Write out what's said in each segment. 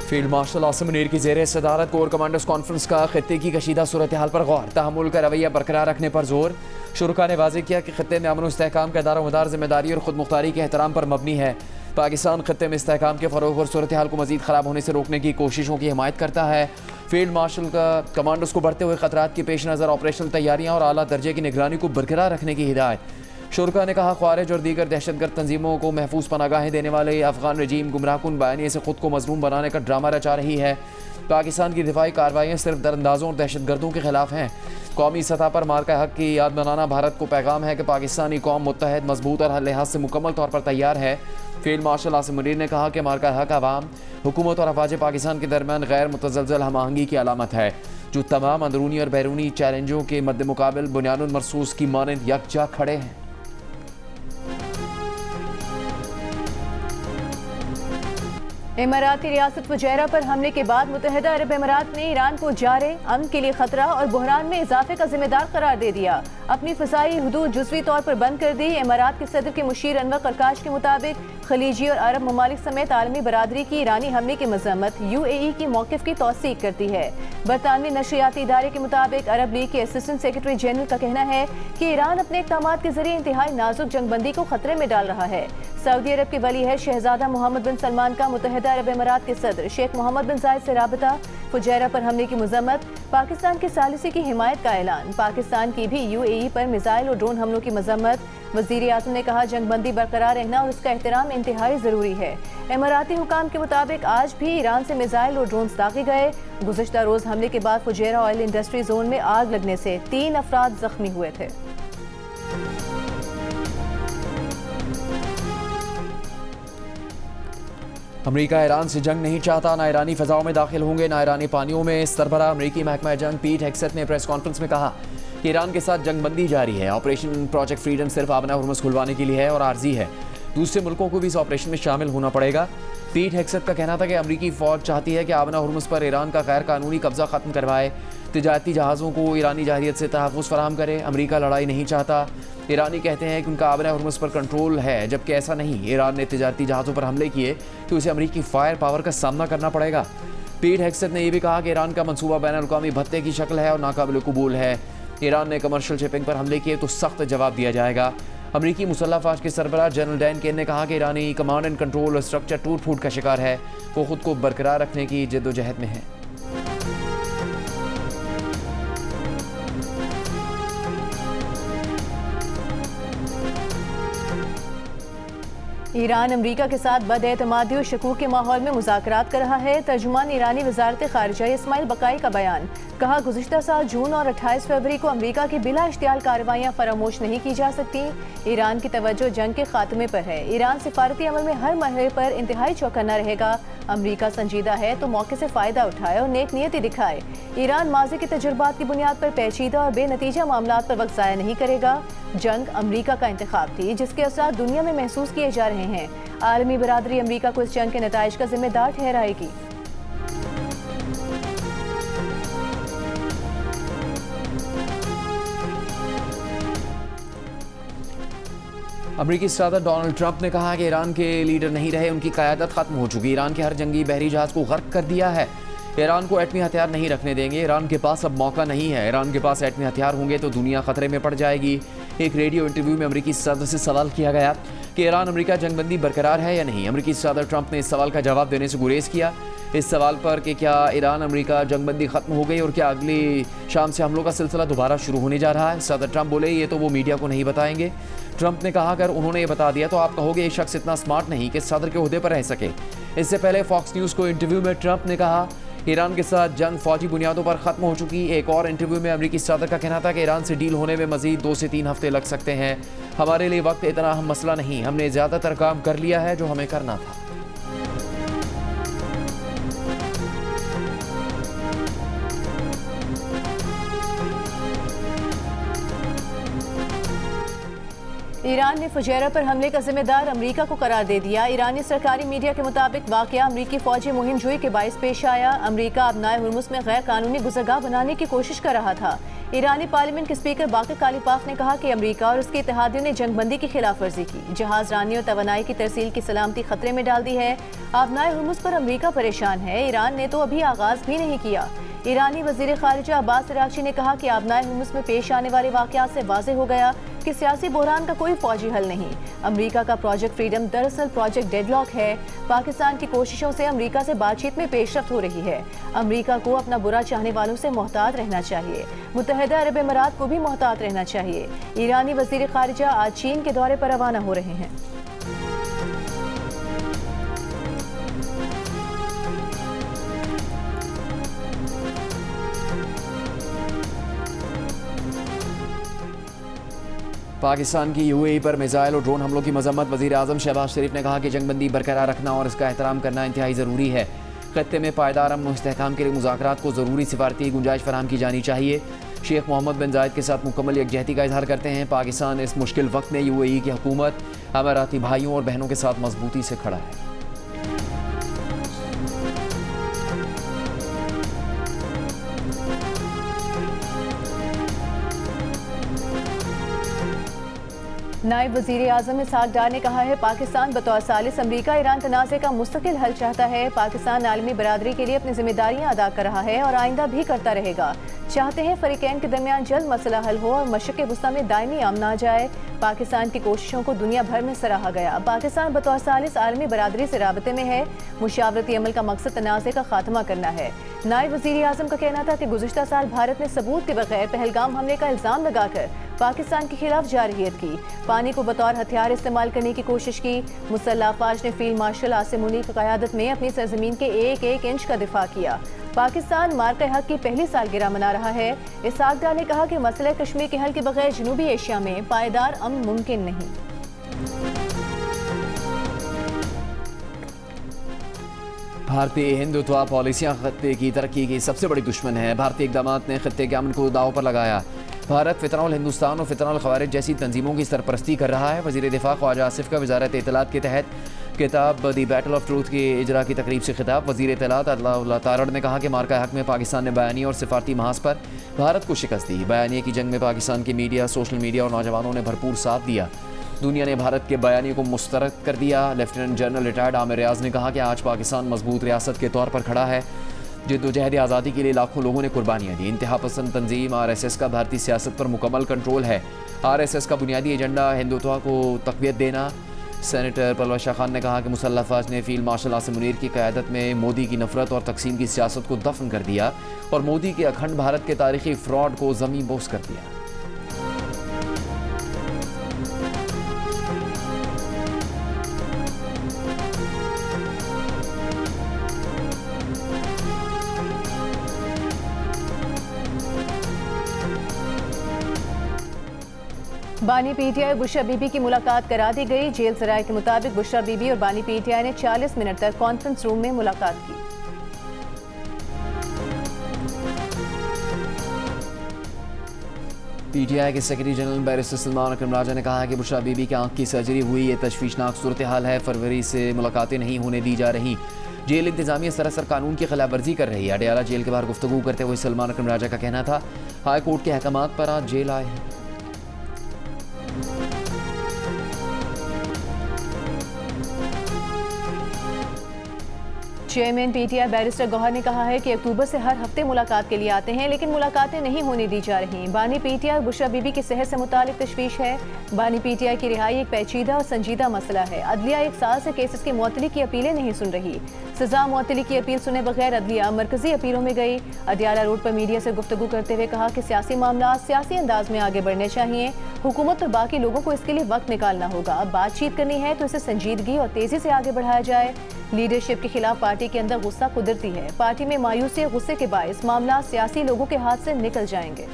Field marshal Asim Munir की ज़ेर सदारत कोर कमांडर्स कॉन्फ्रेंस का खत्ते की कशीदा सूरत हाल पर गौर, तहम्मुल का रवैया बरकरार रखने पर जोर। शुरुका ने वाज़ेह किया कि खत्ते में अमन और इस्तेहकाम का दारोमदार जिम्मेदारी और खुद मुख्तारी के एहतराम पर मबनी है। पाकिस्तान खत्ते में इस्तेहकाम के फ़रोग़ और सूरत हाल को मज़ीद ख़राब होने से रोकने की कोशिशों की हिमायत करता है। फील्ड मार्शल का कमांडर्स को बढ़ते हुए ख़तरात के पेश नज़र ऑपरेशनल तैयारियाँ और आला दर्जे की निगरानी को बरकरार रखने की हिदायत। शुरा ने कहा, ख्वारिज और दीगर दहशतगर्द तंजीमों को महफूज पनागाहें देने वाले अफगान रजीम गुमराहकुन बयानी से ख़ुद को मजलूम बनाने का ड्रामा रचा रही है। पाकिस्तान की दिफाई कार्रवाइयाँ सिर्फ दरअंदाजों और दहशतगर्दों के खिलाफ हैं। कौमी सतह पर मार्का हक की याद बनाना भारत को पैगाम है कि पाकिस्तानी कौम मुत्तहद, मजबूत और हर लिहाज से मुकम्मल तौर पर तैयार है। फील्ड मार्शल आसिम मुनीर ने कहा कि मार्का हक अवाम, हुकूमत और अफवाज पाकिस्तान के दरमियान गैर मुतज़लज़ल हम-आहंगी की अलामत है, जो तमाम अंदरूनी और बैरूनी चैलेंजों के मद्देमुकाबिल बुनियादुल मरसूस की मानद यकजा खड़े हैं। इमाराती रियासत फुजैरा पर हमले के बाद मुत्तहिदा अरब अमीरात ने ईरान को जारे अमन के लिए खतरा और बहरान में इजाफे का जिम्मेदार करार दे दिया। अपनी फ़िज़ाई हुदूद जुज़वी तौर पर बंद कर दी। इमारात के सदर के मुशीर अनवर करकाश के मुताबिक खलीजी और अरब ममालिक समेत आलमी बरादरी की ईरानी हमले की मज़म्मत UAE की मौक़िफ़ की तौसीक करती है। बरतानवी नशरियाती इदारे के मुताबिक अरब लीग के असिस्टेंट सेक्रेटरी जनरल का कहना है कि ईरान अपने इक़दामात के जरिए इंतहाई नाजुक जंगबंदी को खतरे में डाल रहा है। सऊदी अरब के वली है शहजादा मोहम्मद बिन सलमान का मुत्तहिदा अरब अमीरात के सदर शेख मोहम्मद बिन जायद से राबता। फुजैरा पर हमले की मजम्मत, पाकिस्तान की सालिसी की हिमायत का ऐलान। पाकिस्तान की भी UAE पर मिसाइल और ड्रोन हमलों की मजम्मत। वज़ीर आज़म ने कहा, जंगबंदी बरकरार रहना और उसका एहतराम इंतहाई ज़रूरी है। इमाराती हुकाम के मुताबिक आज भी ईरान से मिसाइल और ड्रोन दागे गए। गुज़िश्ता रोज़ हमले के बाद फुजैरा ऑयल इंडस्ट्री जोन में आग लगने से 3 अफराद जख्मी हुए थे। अमरीका ईरान से जंग नहीं चाहता, ना ईरानी फ़ज़ाओं में दाखिल होंगे, ना ईरानी पानियों में। सरबराह अमरीकी महकमा जंग पीट हेग्सेथ ने प्रेस कॉन्फ्रेंस में कहा कि ईरान के साथ जंगबंदी जारी है। ऑपरेशन प्रोजेक्ट फ्रीडम सिर्फ आबना हुर्मुज़ खुलवाने के लिए है और आर्जी है। दूसरे मुल्कों को भी इस ऑपरेशन में शामिल होना पड़ेगा। पीट हेग्सेथ का कहना था कि अमरीकी फ़ौज चाहती है कि आबना हुर्मुज़ पर ईरान का गैर कानूनी कब्जा ख़त्म करवाए, तिजारती जहाज़ों को ईरानी जाहिरियत से तहफ़्फ़ुज़ फराहम करे। अमरीका लड़ाई नहीं चाहता। ईरानी कहते हैं कि उनका आबना हुर्मुज़ पर कंट्रोल है, जबकि ऐसा नहीं। ईरान ने तिजारती जहाज़ों पर हमले किए तो उसे अमरीकी फायर पावर का सामना करना पड़ेगा। पीट हेग्सेथ ने यह भी कहा कि ईरान का मंसूबा बैनुल-अक़वामी भत्ते की शक्ल है और नाकाबिल कबूल है। ईरान ने कमर्शियल शिपिंग पर हमले किए तो सख्त जवाब दिया जाएगा। अमरीकी मुसल्लह फ़ौज के सरबराह जनरल डैन केन ने कहा कि ईरानी कमांड एंड कंट्रोल स्ट्रक्चर टूट फूट का शिकार है। वो खुद को बरकरार रखने की जद्दोजहद में है। ईरान अमरीका के साथ बदएतमादी और शकूक के माहौल में मुज़ाकरात कर रहा है। तर्जुमान ईरानी वज़ारत ख़ारिजा इस्माइल बकाई का बयान। कहा, गुज़िश्ता साल जून और 28 फरवरी को अमरीका की बिला इश्तियाल कार्रवाइयाँ फरामोश नहीं की जा सकती। ईरान की तवज्जो जंग के खात्मे पर है। ईरान सिफारती अमल में हर मरहले पर इंतहाई चौकन्ना रहेगा। अमरीका संजीदा है तो मौके से फ़ायदा उठाए और नेक नियति दिखाए। ईरान माज़ी के तजुर्बात की बुनियाद पर पेचीदा और बेनतीजा मामलात पर वक्त ज़ाया नहीं करेगा। जंग अमरीका का इंतखाब थी, जिसके असर दुनिया में महसूस किए जा रहे हैं। आलमी बरादरी अमरीका को इस जंग के नताइज का जिम्मेदार ठहराएगी। अमरीकी सदर डोनाल्ड ट्रंप ने कहा कि ईरान के लीडर नहीं रहे, उनकी क़यादत ख़त्म हो चुकी। ईरान के हर जंगी बहरी जहाज़ को गर्क कर दिया है। ईरान को एटमी हथियार नहीं रखने देंगे। ईरान के पास अब मौका नहीं है। ईरान के पास एटमी हथियार होंगे तो दुनिया खतरे में पड़ जाएगी। एक रेडियो इंटरव्यू में अमरीकी सदर से सवाल किया गया कि ईरान अमरीका जंगबंदी बरकरार है या नहीं। अमरीकी सदर ट्रंप ने इस सवाल का जवाब देने से गुरेज किया। इस सवाल पर कि क्या ईरान अमरीका जंगबंदी ख़त्म हो गई और क्या अगली शाम से हमलों का सिलसिला दोबारा शुरू होने जा रहा है, सदर ट्रंप बोले, ये तो वो मीडिया को नहीं बताएंगे। ट्रंप ने कहा, अगर उन्होंने ये बता दिया तो आप कहोगे ये शख्स इतना स्मार्ट नहीं कि सदर के ओहदे पर रह सके। इससे पहले फॉक्स न्यूज़ को इंटरव्यू में ट्रंप ने कहा, ईरान के साथ जंग फौजी बुनियादों पर ख़त्म हो चुकी। एक और इंटरव्यू में अमरीकी सदर का कहना था कि ईरान से डील होने में मज़ीद 2 से 3 हफ्ते लग सकते हैं। हमारे लिए वक्त इतना अहम मसला नहीं, हमने ज़्यादातर काम कर लिया है जो हमें करना था। ईरान ने फुजैरा पर हमले का जिम्मेदार अमेरिका को करार दे दिया। ईरानी सरकारी मीडिया के मुताबिक वाकया अमेरिकी फौजी मुहिम जोई के बायस पेश आया। अमेरिका अपनाए हुर्मुज़ में गैर कानूनी गुज़रगाह बनाने की कोशिश कर रहा था। ईरानी पार्लियामेंट के स्पीकर बाकर कालीपाख ने कहा कि अमेरिका और उसके इत्तेहादियों ने जंगबंदी की खिलाफ वर्जी की, जहाज रानी और तवानाई की तरसील की सलामती खतरे में डाल दी है। अपनाए हुर्मुज़ पर अमेरिका परेशान है, ईरान ने तो अभी आगाज भी नहीं किया। ईरानी वज़ीर ख़ारिजा अब्बास अराग़ची ने कहा कि अपनाए हुर्मुज़ में पेश आने वाले वाक़यात से वाज़ेह हो गया कि सियासी बहरान का कोई फौजी हल नहीं। अमेरिका का प्रोजेक्ट फ्रीडम दरअसल प्रोजेक्ट डेडलॉक है। पाकिस्तान की कोशिशों से अमेरिका से बातचीत में पेशरफ्त हो रही है। अमेरिका को अपना बुरा चाहने वालों से मोहतात रहना चाहिए, मुत्तहिदा अरब अमीरात को भी मोहतात रहना चाहिए। ईरानी वज़ीर ख़ारिजा आज चीन के दौरे पर रवाना हो रहे हैं। पाकिस्तान की यूएई पर मिसाइल और ड्रोन हमलों की मजम्मत। वज़ीर आज़म शहबाज शरीफ ने कहा कि जंगबंदी बरकरार रखना और इसका एहतराम करना इंतहाई ज़रूरी है। खत्ते में पायदार अमन इस्तेहकाम के लिए मुज़ाकरात को ज़रूरी सिफारती गुंजाइश फराहम की जानी चाहिए। शेख मोहम्मद बिन जायद के साथ मुकम्मल यकजहती का इजहार करते हैं। पाकिस्तान इस मुश्किल वक्त में यूएई की हुकूमत, अमीराती भाइयों और बहनों के साथ मजबूती से खड़ा है। नायब वज़ीर आज़म इसहाक डार ने कहा है पाकिस्तान बतौर सालिस अमरीका ईरान तनाज़े का मुस्तकिल हल चाहता है। पाकिस्तान आलमी बरादरी के लिए अपनी जिम्मेदारियां अदा कर रहा है और आइंदा भी करता रहेगा। चाहते हैं फ़रीक़ैन के दरमियान जल्द मसला हल हो और मशरिक़ वस्ता में दायमी अमन आ जाए। पाकिस्तान की कोशिशों को दुनिया भर में सराहा गया। पाकिस्तान बतौर सालिस आलमी बरादरी से राबते में है। मुशावरती अमल का मकसद तनाज़े का खात्मा करना है। नायब वज़ीर आज़म का कहना था कि गुज़िश्ता साल भारत ने सबूत के बगैर पहलगाम हमले का इल्ज़ाम लगाकर पाकिस्तान के खिलाफ जारहियत की, पानी को बतौर हथियार इस्तेमाल करने की कोशिश की। मुसल्लह अफ़वाज ने फील्ड मार्शल आसिम मुनीर की क़यादत में अपनी सरज़मीन के एक एक इंच का दिफा किया। पाकिस्तान मार्के हक की पहली सालगिरह मना रहा है। इसहाक डार ने कहा कि मसले कश्मीर के हल के बगैर जनूबी एशिया में पायदार अमन मुमकिन नहीं। भारतीय हिंदुत्व पॉलिसियां खत्ते की तरक्की की सबसे बड़ी दुश्मन है। भारतीय इक़दाम ने खत्ते के अमन को दाव पर लगाया। भारत फितरौल हिंदुस्तान और फितरौल खवारिज जैसी तंजीमों की सरपरस्ती कर रहा है। वज़ीर दिफा ख्वाजा आसिफ का वज़ारत इत्तलात के तहत किताब दी बैटल ऑफ ट्रूथ के इजरा की तकरीब से खिताब। वज़ीर इत्तलात अल्लाह तारड़ ने कहा कि मार्का हक में पाकिस्तान ने बयानी और सिफारती महाज पर भारत को शिकस्त दी। बयानी की जंग में पाकिस्तान की मीडिया, सोशल मीडिया और नौजवानों ने भरपूर साथ दिया। दुनिया ने भारत के बयानी को मुस्तरद कर दिया। लेफ्टिनेंट जनरल रिटायर्ड आमिर रियाज ने कहा कि आज पाकिस्तान मजबूत रियासत के तौर पर खड़ा है। जद्दोजहद आज़ादी के लिए लाखों लोगों ने कुर्बानियाँ दी। इंतहा पसंद तंजीम RSS का भारतीय सियासत पर मुकम्मल कंट्रोल है। RSS का बुनियादी एजेंडा हिंदुत्व को तक़वियत देना। सेनेटर परवेज़ शाह खान ने कहा कि मुसल्लह अफ़वाज ने फील्ड मार्शल आसिम मुनीर की क़यादत में मोदी की नफरत और तकसीम की सियासत को दफन कर दिया और मोदी के अखंड भारत के तारीखी फ्रॉड को ज़मीन बोस कर दिया। बानी PTI बुशरा बीबी की मुलाकात करा दी गई। जेल सराय के मुताबिक बुशरा बीबी और बानी PTI ने 40 मिनट तक कॉन्फ्रेंस रूम में मुलाकात की। PTI के सेक्रेटरी जनरल बैरिस्टर सलमान अकरम राजा ने कहा कि बुशरा बीबी की आंख की सर्जरी हुई, ये तशवीशनाक सूरत हाल है। फरवरी से मुलाकातें नहीं होने दी जा रही। जेल इंतजामिया सरासर कानून की खिलाफ वर्जी कर रही है। अडयाला जेल के बाहर गुफ्तगू करते हुए सलमान अकरम राजा का कहना था हाई कोर्ट के अहकामात पर आज जेल आए हैं। चेयरमैन PTI बैरिस्टर गौहर ने कहा है कि अक्टूबर से हर हफ्ते मुलाकात के लिए आते हैं, लेकिन मुलाकातें नहीं होने दी जा रही। बानी PTI और बुशरा बीबी की सेहत से मुतालिक तशवीश है। बानी PTI की रिहाई एक पेचीदा और संजीदा मसला है। अदलिया 1 साल से केसेस की मुअत्तली की अपीलें नहीं सुन रही। सजा मुअत्तली की अपील सुने बगैर अदलिया मरकजी अपीलों में गई। अडयाला रोड पर मीडिया से गुफ्तगू करते हुए कहा कि सियासी मामला सियासी अंदाज में आगे बढ़ने चाहिए। हुकूमत और बाकी लोगों को इसके लिए वक्त निकालना होगा। बातचीत करनी है तो इसे संजीदगी और तेजी से आगे बढ़ाया जाए। लीडरशिप के खिलाफ पार्टी के अंदर गुस्सा कुदरती है। पार्टी में मायूसी और गुस्से के बायस मामला सियासी लोगों के हाथ से निकल जाएंगे।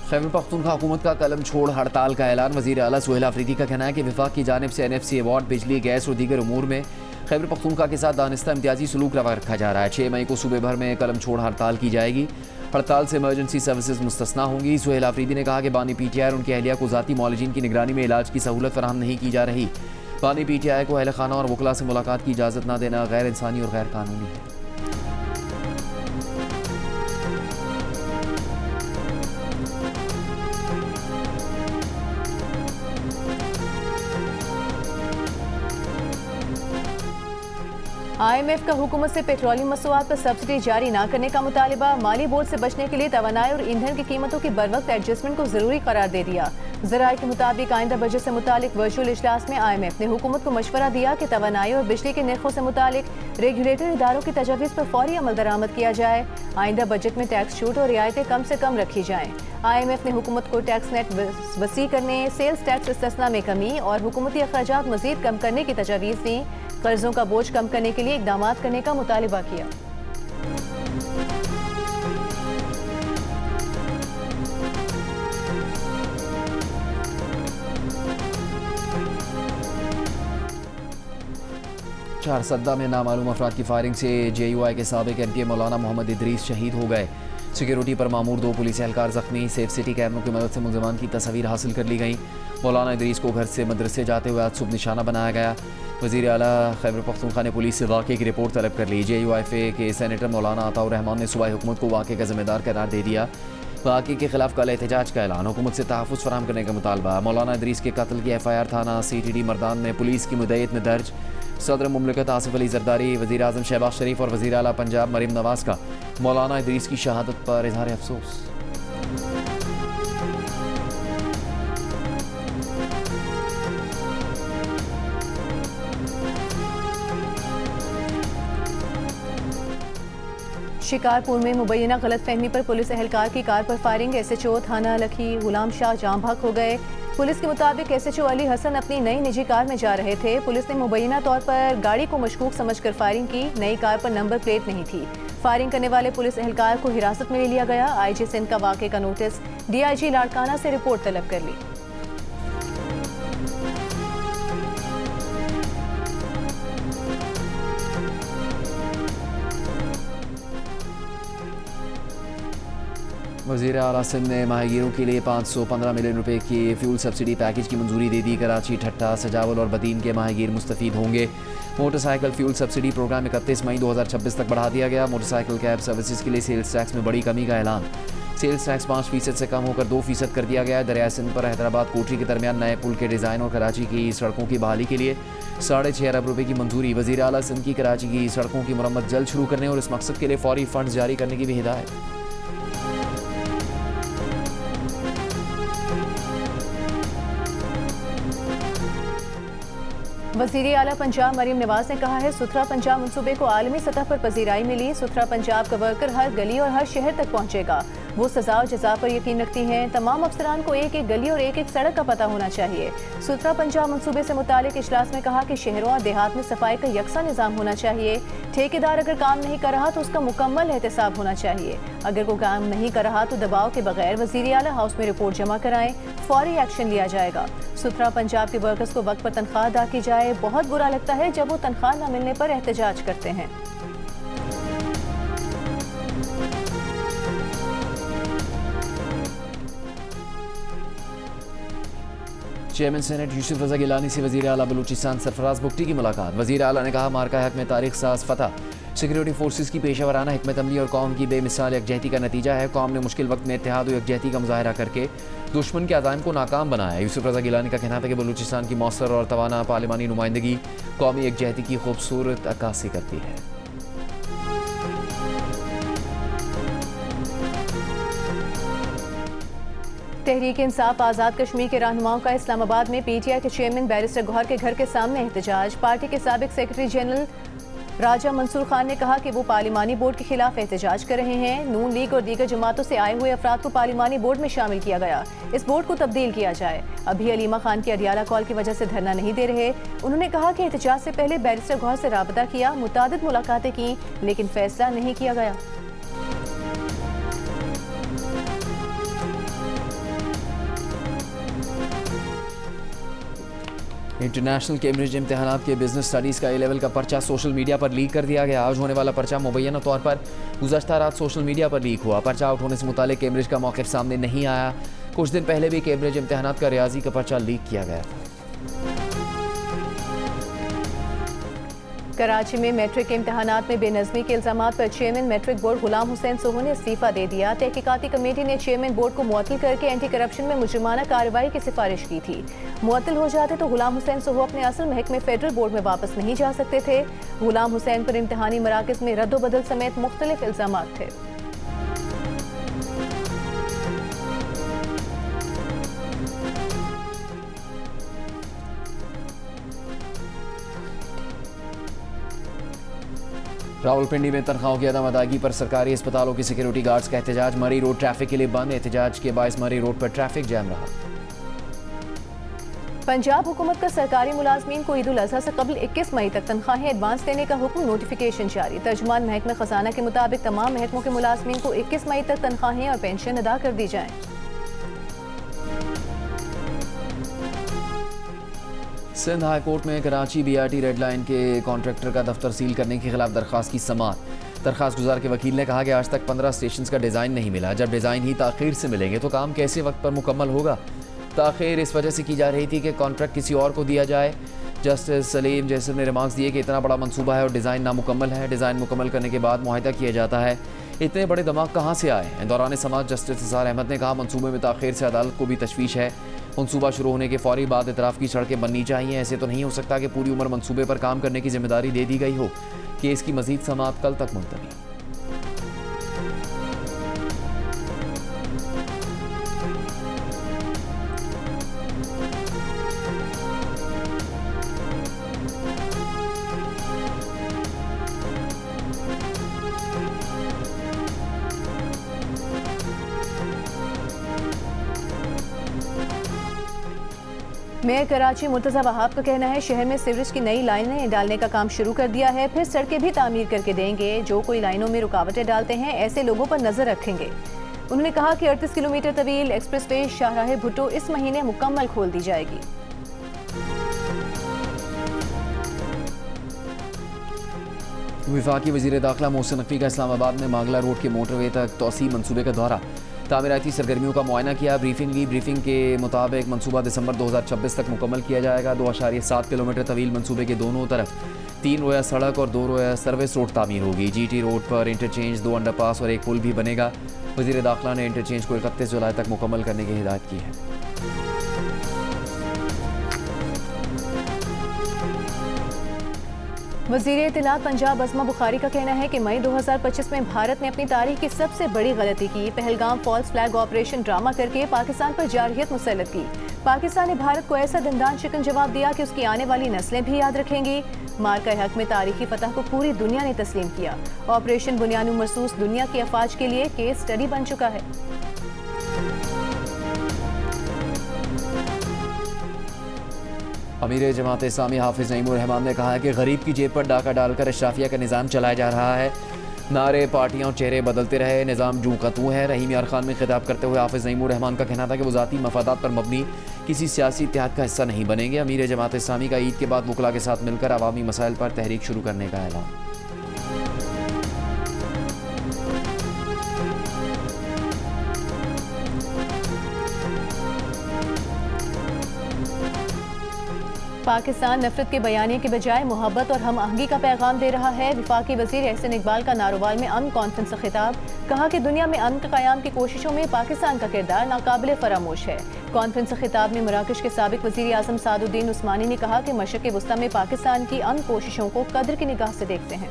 खैबर पख्तूनख्वा हुकूमत का कलम छोड़ हड़ताल का ऐलान। वज़ीर आला सुहेल अफरीदी का कहना है कि विफाक की जानिब से NFC अवार्ड बिजली, गैस और दीगर उमूर में खैबर पख्तूनख्वा के साथ दानिस्ता इम्तियाजी सलूक रवा रखा जा रहा है। 6 मई को सूबे भर में कलम छोड़ हड़ताल की जाएगी। हड़ताल से इमरजेंसी सर्विसेज मुस्तस्ना होंगी। सुहेल आफरीदी ने कहा कि बानी PTI और उनकी अहलिया को ज़ाती मौलजीन की निगरानी में इलाज की सहूलत फराहम नहीं की जा रही। बानी PTI को अहल खाना और वकला से मुलाकात की इजाज़त न देना गैर इंसानी और गैर कानूनी है। IMF का हुकूमत से पेट्रोलियम मसनूआत पर सब्सिडी जारी न करने का मुतालिबा। माली बोर्ड से बचने के लिए तवानाई और ईंधन की कीमतों की बरवक्त एडजस्टमेंट को जरूरी करार दे दिया। ज़राए के मुताबिक आइंदा बजट से मुतालिक वर्चुअल इजलास में IMF ने हुकूमत को मशवरा दिया कि तवानाई और बिजली के नरखों से मुतालिक रेगुलेटर इदारों की तजवीज़ पर फौरी अमल दरामद किया जाए। आइंदा बजट में टैक्स छूट और रियायतें कम से कम रखी जाएँ। IMF ने हुकूमत को टैक्स नेट वसी करने, सेल्स टैक्स इस्तिस्ना में कमी और हुकूमती अखराजात मजीद कम करने की तजवीज़ दी। कर्जों का बोझ कम करने के लिए इकदाम करने का मुतालिबा किया। चारसद्दा में नामालूम अफराद की फायरिंग से JUI के साबिक MPA मौलाना मोहम्मद इदरीस शहीद हो गए। सिक्योरिटी पर मामूर 2 पुलिस एहलकार जख्मी। सेफ सिटी कैमरों की मदद से मुलजमान की तस्वीर हासिल कर ली गई। मौलाना इदरीस को घर से मदरसे जाते हुए आज सुबह निशाना बनाया गया। वज़ीर आला खैबर पख्तूनख्वा ने पुलिस से वाक़े की रिपोर्ट तलब कर ली। JUIFA के सेनेटर मौलाना अताउर रहमान ने सूबाई हुकूमत को वाक़े का जिम्मेदार करार दे दिया। वाक़े के खिलाफ कल एहतजाज का ऐलान, हुकूमत से तहफ़्फ़ुज़ फराहम करने का मुतालबा। मौलाना इदरीस के कत्ल की FIR थाना CTD मर्दान में पुलिस की मुद्दत में दर्ज। सदर मुमलिकत आसिफ अली जरदारी, वज़ीर आज़म शहबाज शरीफ और वज़ीर आला पंजाब मरीम नवाज़ का मौलाना इदरीस की शहादत पर इज़हार अफसोस। शिकारपुर में मुबैना गलतफहमी पर पुलिस एहलकार की कार पर फायरिंग। SHO थाना लखी गुलाम शाह जाम भाग हो गए। पुलिस के मुताबिक SHO अली हसन अपनी नई निजी कार में जा रहे थे। पुलिस ने मुबैना तौर पर गाड़ी को मशकूक समझकर फायरिंग की। नई कार पर नंबर प्लेट नहीं थी। फायरिंग करने वाले पुलिस एहलकार को हिरासत में ले लिया गया। IG सिंध का वाक़े का नोटिस DIG लाड़काना से रिपोर्ट तलब कर ली। वज़ीर आला सिंध ने माहीगीरों के लिए 515 मिलियन रुपए की फ्यूल सब्सिडी पैकेज की मंजूरी दे दी। कराची, ठट्टा, सजावल और बदीन के माहीगीर मुस्तफ़ीद होंगे। मोटरसाइकिल फ्यूल सब्सिडी प्रोग्राम 31 मई 2026 तक बढ़ा दिया गया। मोटरसाइकिल कैब सर्विसेज के लिए सेल्स टैक्स में बड़ी कमी का ऐलान। सेल्स टैक्स 5% से कम होकर 2% कर दिया गया। दरिया सिंध पर हैदराबाद कोटरी के दरमियान नए पुल के डिज़ाइन और कराची की सड़कों की बहाली के लिए 6.5 अरब रुपए की मंजूरी। वज़ीर आला सिंध की कराची की सड़कों की मरम्मत जल्द शुरू करने और इस मकसद के लिए फौरी फंड जारी करने की भी हिदायत। वज़ीर आला पंजाब मरीम नवाज ने कहा है, सुथरा पंजाब मंसूबे को आलमी सतह पर पजीराई मिली। सुथरा पंजाब का वर्कर हर गली और हर शहर तक पहुंचेगा। वो सजा और जजा पर यकीन रखती हैं। तमाम अफसरान को एक एक गली और एक एक सड़क का पता होना चाहिए। सुथरा पंजाब मंसूबे से मुतालिक इजलास में कहा कि शहरों और देहात में सफाई का यकसा निज़ाम होना चाहिए। ठेकेदार अगर काम नहीं कर रहा तो उसका मुकम्मल एहतसाब होना चाहिए। अगर वो काम नहीं कर रहा तो दबाव के बगैर वज़ीर आला हाउस में रिपोर्ट जमा कराएं, फौरी एक्शन लिया जाएगा। सुथरा पंजाब के वर्कर्स को वक्त पर तनख्वाह अदा की जाए। बहुत बुरा लगता है जब वो तनख्वाह न मिलने पर एहतजाज करते हैं। चेयरमैन सेनेट यूसुफ रज़ा गिलानी से वज़ीर आला बलूचिस्तान सरफराज बुगटी की मुलाकात। वज़ीर आला ने कहा, मार्का हक में तारीख साज फतह सिक्योरिटी फोर्सेस की पेशावराना हिकमत अमली और कौम की बेमिसाल यकजहती का नतीजा है। कौम ने मुश्किल वक्त में इत्तेहाद और यकजहती का मुजाहरा करके दुश्मन के अज़ाइम को नाकाम बनाया। यूसुफ रज़ा गिलानी का कहना है कि बलूचिस्तान की मौसर और तवाना पार्लिमानी नुमाइंदगी कौमी यकजहती की खूबसूरत अक्कासी करती है। तहरीक इंसाफ आज़ाद कश्मीर के रहनुमाओं का इस्लामाबाद में PTI के चेयरमैन बैरिस्टर गौहर के घर के सामने एहतजाज। पार्टी के साबिक सेक्रेटरी जनरल राजा मंसूर खान ने कहा कि वो पार्लिमानी बोर्ड के खिलाफ एहतजाज कर रहे हैं। नून लीग और दीगर जमातों से आए हुए अफराद को पार्लिमानी बोर्ड में शामिल किया गया। इस बोर्ड को तब्दील किया जाए। अभी अलीमा खान की अडियाला कॉल की वजह से धरना नहीं दे रहे। उन्होंने कहा कि एहतजाज से पहले बैरिस्टर गौहर से राबता किया, मुतादिद मुलाकातें की, लेकिन फैसला नहीं किया गया। इंटरनेशनल कैम्ब्रिज इम्तहानात के बिजनेस स्टडीज़ का ए लेवल का पर्चा सोशल मीडिया पर लीक कर दिया गया। आज होने वाला पर्चा मुबैना तौर पर गुज़श्ता रात सोशल मीडिया पर लीक हुआ। पर्चा आउट होने से मुतालिक कैम्ब्रिज का मौक़िफ़ सामने नहीं आया। कुछ दिन पहले भी कैम्ब्रिज इम्तहानात का रियाजी का पर्चा लीक किया गया था। कराची में मैट्रिक के इम्तहानात में बेनज़मी के इल्ज़ामात पर chairman matric board Ghulam Hussain Soho ने इस्तीफ़ा दे दिया। तहकीकाती कमेटी ने चेयरमैन बोर्ड को मुअत्तल करके एंटी करप्शन में मुजरिमाना कार्रवाई की सिफारिश की थी। मुअत्तल हो जाते तो गुलाम हुसैन सोहो अपने असल महकमे फेडरल बोर्ड में वापस नहीं जा सकते थे। गुलाम हुसैन पर इम्तहानी मराकज़ में रद्दोबदल समेत मुख्तलिफ इल्ज़ामात थे। रावलपिंडी में तनख्वाहों की अदम अदायगी पर सरकारी अस्पतालों की सिक्योरिटी गार्ड्स का एहतजाज। मरी रोड ट्रैफिक के लिए बंद। एहतजाज के बायस मरी रोड पर ट्रैफिक जैम रहा। पंजाब हुकूमत का सरकारी मुलाजमीन को ईद उल अज़हा से कबल 21 मई तक तनख्वाहें एडवांस देने का हुक्म। नोटिफिकेशन जारी। तर्जुमान महकमा खजाना के मुताबिक तमाम महकमों के मुलाजमीन को 21 मई तक तनख्वाहें और पेंशन अदा कर दी जाएं। सिंध हाई कोर्ट में कराची BRT रेड लाइन के कॉन्ट्रैक्टर का दफ्तर सील करने के खिलाफ दरख्वास्त की समाअत। दरख्वास्त गुजार के वकील ने कहा कि आज तक 15 स्टेशन का डिज़ाइन नहीं मिला। जब डिज़ाइन ही ताख़ीर से मिलेंगे तो काम कैसे वक्त पर मुकम्मल होगा। ताख़ीर इस वजह से की जा रही थी कि कॉन्ट्रैक्ट किसी और को दिया जाए। जस्टिस सलीम जैसर ने रिमार्क्स दिए कि इतना बड़ा मंसूबा है और डिज़ाइन नामुकम्मल है। डिज़ाइन मुकम्मल करने के बाद मुआहिदा किया जाता है। इतने बड़े दिमाग कहाँ से आए। दौरान समाअत जस्टिस इज़हार अहमद ने कहा मंसूबे में ताख़ीर से अदालत को भी तशवीश है। मंसूबा शुरू होने के फौरी बाद इतराफ़ की सड़कें बननी चाहिए। ऐसे तो नहीं हो सकता कि पूरी उम्र मंसूबे पर काम करने की जिम्मेदारी दे दी गई हो। केस की मज़ीद समाअत कल तक मुलतवी। मेयर कराची मुर्तज़ा वहाब का कहना है शहर में सीवरेज की नई लाइनें डालने का काम शुरू कर दिया है। फिर सड़कें भी तामीर करके देंगे। जो कोई लाइनों में रुकावटें डालते हैं ऐसे लोगों पर नजर रखेंगे। उन्होंने कहा कि 38 किलोमीटर तवील एक्सप्रेसवे शाहराह भुट्टो इस महीने मुकम्मल खोल दी जाएगी। वफाकी वज़ीर दाखिला मोहसिन नकवी का इस्लामाबाद में मांगला रोड के मोटरवे तक तोसी मनसूबे का दौरा। तामीराती सरगर्मियों का मुआयना किया। ब्रीफिंग के मुताबिक मनसूबा दिसंबर 2026 तक मुकम्मल किया जाएगा। 2.7 किलोमीटर तवील मनसूबे के दोनों तरफ 3 रोया सड़क और 2 रोया सर्विस रोड तामीर होगी। GT रोड पर इंटरचेंज, 2 अंडरपास और एक पुल भी बनेगा। वज़ीर दाखिला ने इंटरचेंज को 31 जुलाई तक मुकम्मल करने की हिदायत की है। वज़ीर इत्तलात पंजाब अज़मा बुखारी का कहना है कि मई 2025 में भारत ने अपनी तारीख की सबसे बड़ी गलती की। Pahalgam false flag operation drama करके पाकिस्तान पर जारहियत मुसल्लत की। पाकिस्तान ने भारत को ऐसा दंदान शिकन जवाब दिया कि उसकी आने वाली नस्लें भी याद रखेंगी। मार्का हक में तारीखी फतह को पूरी दुनिया ने तस्लीम किया। ऑपरेशन बुनियानु मरसूस दुनिया की अफवाज के लिए केस स्टडी बन चुका है। अमीर जमात इस्लामी हाफिज़ नईमुर रहमान ने कहा है कि गरीब की जेब पर डाका डालकर अशराफिया का निज़ाम चलाया जा रहा है। नारे, पार्टियाँ और चेहरे बदलते रहे, निज़ाम जू कतू है। रहीम यार खान में खिताब करते हुए हाफिज़ नईमुर रहमान का कहना था कि वो ज़ाती मफादात पर मबनी किसी सियासी इत्तेहाद का हिस्सा नहीं बनेंगे। अमीर जमात इस्लामी का ईद के बाद वकला के साथ मिलकर अवामी मसाइल पर तहरीक शुरू करने का ऐलान। पाकिस्तान नफरत के बयानिए के बजाय मोहब्बत और हम आहंगी का पैगाम दे रहा है। वफाकी वज़ीर एहसन इकबाल का नारोवाल में अमन कॉन्फ्रेंस से खिताब। कहा कि दुनिया में अमन के क़याम की कोशिशों में पाकिस्तान का किरदार नाकाबिले फरामोश है। कॉन्फ्रेंस से खिताब में मराकश के साबिक वज़ीर आज़म सादुद्दीन उस्मानी ने कहा कि मशरिक़ वस्ता में पाकिस्तान की अमन कोशिशों को कद्र की निगाह से देखते हैं।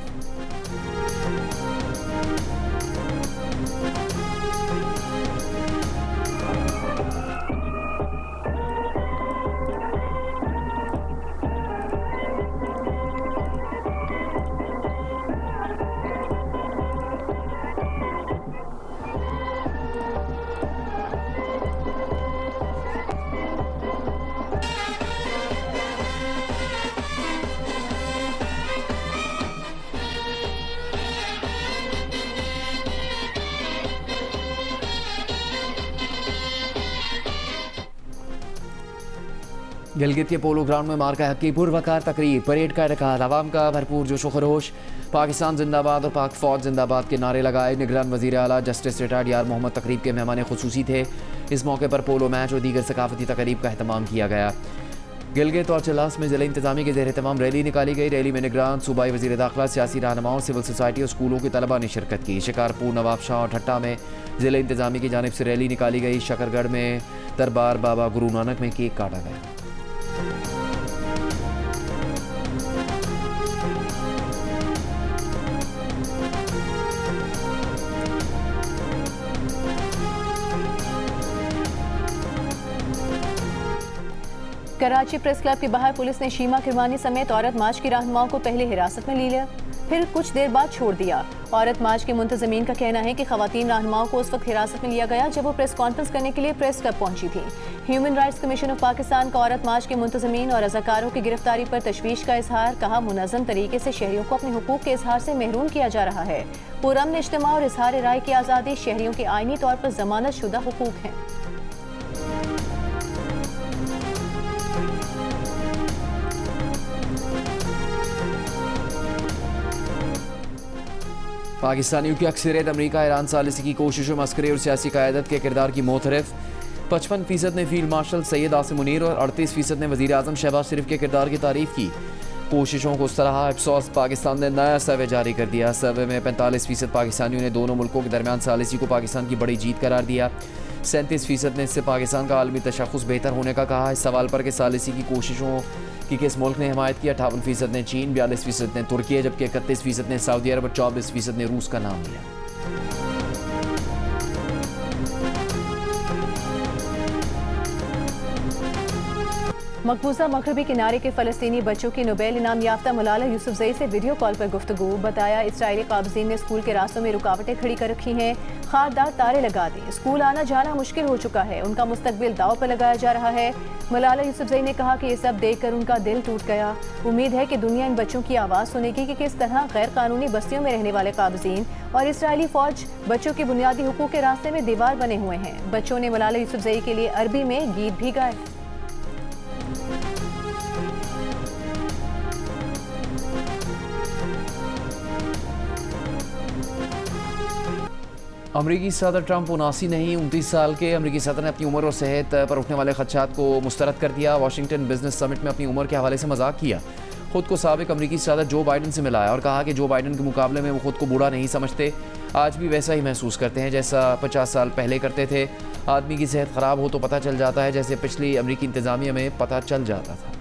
गिलगित के पोलो ग्राउंड में मार्का हक की पुरवकार तकरीब, परेड का इनकाद, आवाम का भरपूर जोश व खरोश, पाकिस्तान जिंदाबाद और पाक फौज जिंदाबाद के नारे लगाए। निगरान वज़ीर आला जस्टिस रिटायर्ड यार मोहम्मद तकरीब के मेहमान खुसूसी थे। इस मौके पर पोलो मैच और दीगर सकाफती तकरीब का अहतमाम किया गया। गिलगित और चलास में ज़िला इंतजामी के ज़ेर तमाम रैली निकाली गई। रैली में निगरान, सूबाई वज़ीर दाखिला, सियासी रहनुमाओं, सिविल सोसाइटी और स्कूलों के तलबा ने शिरकत की। शिकारपुर, नवाबशाह और ठट्टा में ज़िला इंतजामी की जानिब से रैली निकाली गई। शकरगढ़ में दरबार बाबा गुरु नानक में केक काटा गया। कराची प्रेस क्लब के बाहर पुलिस ने शीमा किरमानी समेत औरत मार्च की रहनुमाओं को पहले हिरासत में ले लिया, फिर कुछ देर बाद छोड़ दिया। औरत मार्च के मुंतजमीन का कहना है कि खवातीन रहनुमाओं को उस वक्त हिरासत में लिया गया जब वो प्रेस कॉन्फ्रेंस करने के लिए प्रेस क्लब पहुंची थी। Human rights commission of Pakistan का औरत मार्च के मुंतजमीन और रज़ाकारों की गिरफ्तारी पर तशवीश का इजहार, कहा मुनज़्ज़म तरीके से शहरियों को अपने हुकूक के इजहार से महरूम किया जा रहा है। पुरअमन इज्तिमा और इजहार राय की आज़ादी शहरियों के आईनी तौर पर जमानत शुदा हुकूक हैं। पाकिस्तानियों की अक्सरियत अमरीका ईरान सालिसी की कोशिशों में अस्करी और सियासी क़यादत के किरदार की मोतरफ। 55% ने फील्ड मार्शल सैयद आसिम मुनीर और 38% ने वज़ीर आज़म शहबाज शरीफ के किरदार की तारीफ़ की। कोशिशों को सराहा। अफसोस, पाकिस्तान ने नया सर्वे जारी कर दिया। सर्वे में 45% पाकिस्तानियों ने दोनों मुल्कों के दरमियान सालिसी को पाकिस्तान की बड़ी जीत करार दिया। 37% ने इससे पाकिस्तान का आलमी तशख़्ख़ुस बेहतर होने का कहा। इस सवाल पर कि सालिसी की कोशिशों की किस मुल्क ने हिमायत की, 58% ने चीन, 42% ने तुर्की, जबकि 31% ने सऊदी अरब और 24% ने रूस का नाम लिया। मकबूजा मगरबी किनारे के फ़लस्तीनी बच्चों की नोबेल इनाम याफ्ता मलाला यूसुफजई से वीडियो कॉल पर गुफ्तगू। बताया इसराइली काबज़ीन ने स्कूल के रास्तों में रुकावटें खड़ी कर रखी हैं, खारदार तारे लगा दी, स्कूल आना जाना मुश्किल हो चुका है, उनका मुस्तकबिल दाव पर लगाया जा रहा है। मलाला यूसुफजई ने कहा कि ये सब देखकर उनका दिल टूट गया। उम्मीद है कि दुनिया इन बच्चों की आवाज़ सुनेगी कि किस तरह गैर कानूनी बस्तियों में रहने वाले काबज़ीन और इसराइली फ़ौज बच्चों के बुनियादी हुकूक के रास्ते में दीवार बने हुए हैं। बच्चों ने मलाला यूसुफजई के लिए अरबी में गीत भी गाए। अमरीकी सदर ट्रंप 79 नहीं 29 साल के अमरीकी सदर ने अपनी उम्र और सेहत पर उठने वाले खदशात को मुस्तरद कर दिया। वाशिंगटन बिजनेस समिट में अपनी उम्र के हवाले से मजाक किया। खुद को साबिक अमरीकी सदर जो बाइडन से मिलाया और कहा कि जो बाइडन के मुकाबले में वो खुद को बूढ़ा नहीं समझते, आज भी वैसा ही महसूस करते हैं जैसा 50 साल पहले करते थे। आदमी की सेहत ख़राब हो तो पता चल जाता है, जैसे पिछली अमरीकी इंतज़ामिया में पता चल जाता था।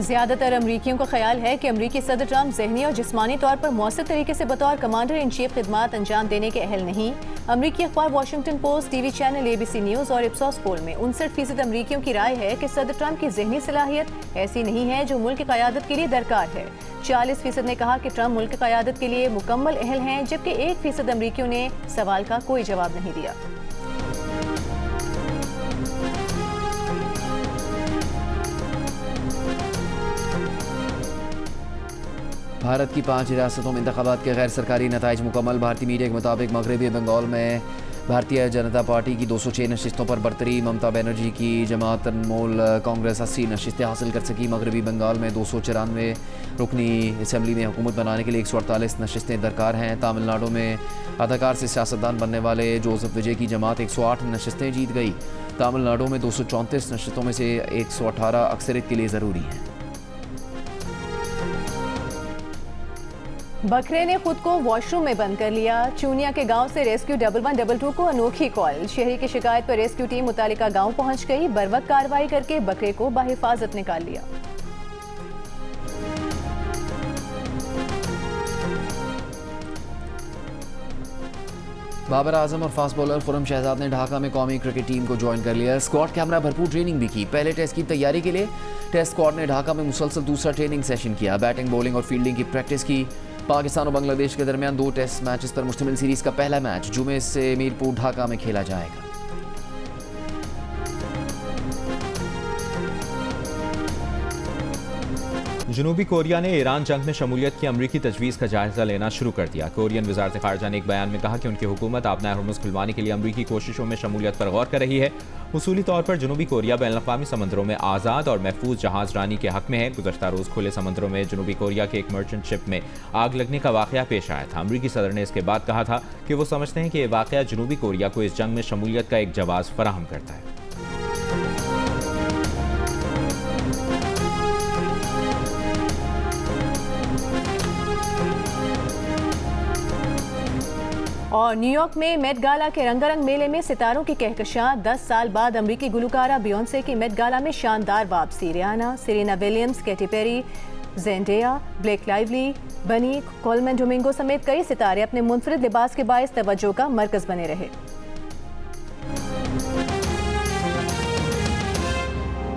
ज़्यादातर अमरीकियों का ख्याल है कि अमरीकी सदर ट्रंप ज़हनी और जिस्मानी तौर पर मौसर तरीके से बतौर कमांडर इन चीफ खिदमात अंजाम देने के अहल नहीं। अमरीकी अखबार Washington post, TV channel ABC news और इप्सोस पोल में 59% अमरीकियों की राय है कि सदर ट्रंप की ज़हनी सलाहियत ऐसी नहीं है जो मुल्क की क़यादत के लिए दरकार है। 40% ने कहा कि ट्रंप मुल्क की क़यादत के लिए मुकम्मल अहल हैं, जबकि 1% अमरीकियों ने सवाल का कोई जवाब नहीं दिया। भारत की 5 रियासतों में इंतखाबात के गैर सरकारी नताइज मुकम्मल। भारतीय मीडिया के मुताबिक मगरबी बंगाल में भारतीय जनता पार्टी की 206 नशिस्तों पर बरतरी। ममता बनर्जी की जमात तृणमूल कांग्रेस 80 नशिस्तें हासिल कर सकी। मगरबी बंगाल में 294 रुकनी असम्बली में हुकूमत बनाने के लिए 148 नशिस्तें दरकार हैं। तमिलनाडु में अदाकार से सियासतदान बनने वाले जोसेफ विजय की जमात 108 नशिस्तें जीत गई। तमिलनाडु में 234 नशिस्तों में से 118 अक्सरियत के लिए ज़रूरी हैं। बकरे ने खुद को वॉशरूम में बंद कर लिया। चूनिया के गांव से रेस्क्यू 1112 को अनोखी कॉल। शहरी की शिकायत पर रेस्क्यू टीम मुतालिका गांव पहुंच गई। बरवक्त कार्रवाई करके बकरे को बाहिफाजत निकाल लिया। बाबर आजम और फास्ट बॉलर खुरम शहजाद ने ढाका में कौमी क्रिकेट टीम को ज्वाइन कर लिया। स्क्वाड कैमरा भरपूर ट्रेनिंग भी की। पहले टेस्ट की तैयारी के लिए टेस्ट स्क्वाड ने ढाका में मुसलसल दूसरा ट्रेनिंग सेशन किया। बैटिंग, बॉलिंग और फील्डिंग की प्रैक्टिस की। पाकिस्तान और बांग्लादेश के दरमियान 2 टेस्ट मैचेस पर मुश्तमिल सीरीज का पहला मैच जुमे से मीरपुर ढाका में खेला जाएगा। जनूबी कोरिया ने ईरान जंग में शमूलियत की अमरीकी तजवीज़ का जायजा लेना शुरू कर दिया। कोरियन वजारत खारजा ने एक बयान में कहा कि उनकी हुकूमत आपना हरमुज़ खुलवाने के लिए अमरीकी कोशिशों में शमूलियत पर गौर कर रही है। उसूली तौर पर जनूबी कोरिया बैनुल-अक़वामी समंदरों में आज़ाद और महफूज जहाज रानी के हक में है। गुज़श्ता रोज़ खुले समंदरों में जनूबी कोरिया के एक मर्चेंट शिप में आग लगने का वाक़या पेश आया था। अमरीकी सदर ने इसके बाद कहा था कि वो समझते हैं कि यह वाक़या जनूबी कोरिया को इस जंग में शमूलियत का एक जवाब फराहम करता है। और न्यूयॉर्क में मेट गाला के रंगारंग मेले में सितारों की कहकशां। 10 साल बाद अमरीकी गुलकारा बियोंसे की मेट गाला में शानदार वापसी। Rihanna, Serena Williams, Katy Perry, Zendaya, Blake Lively, Bunny, Colman Domingo समेत कई सितारे अपने मुनफरिद लिबास के बायस तवज्जो का मरकज बने रहे।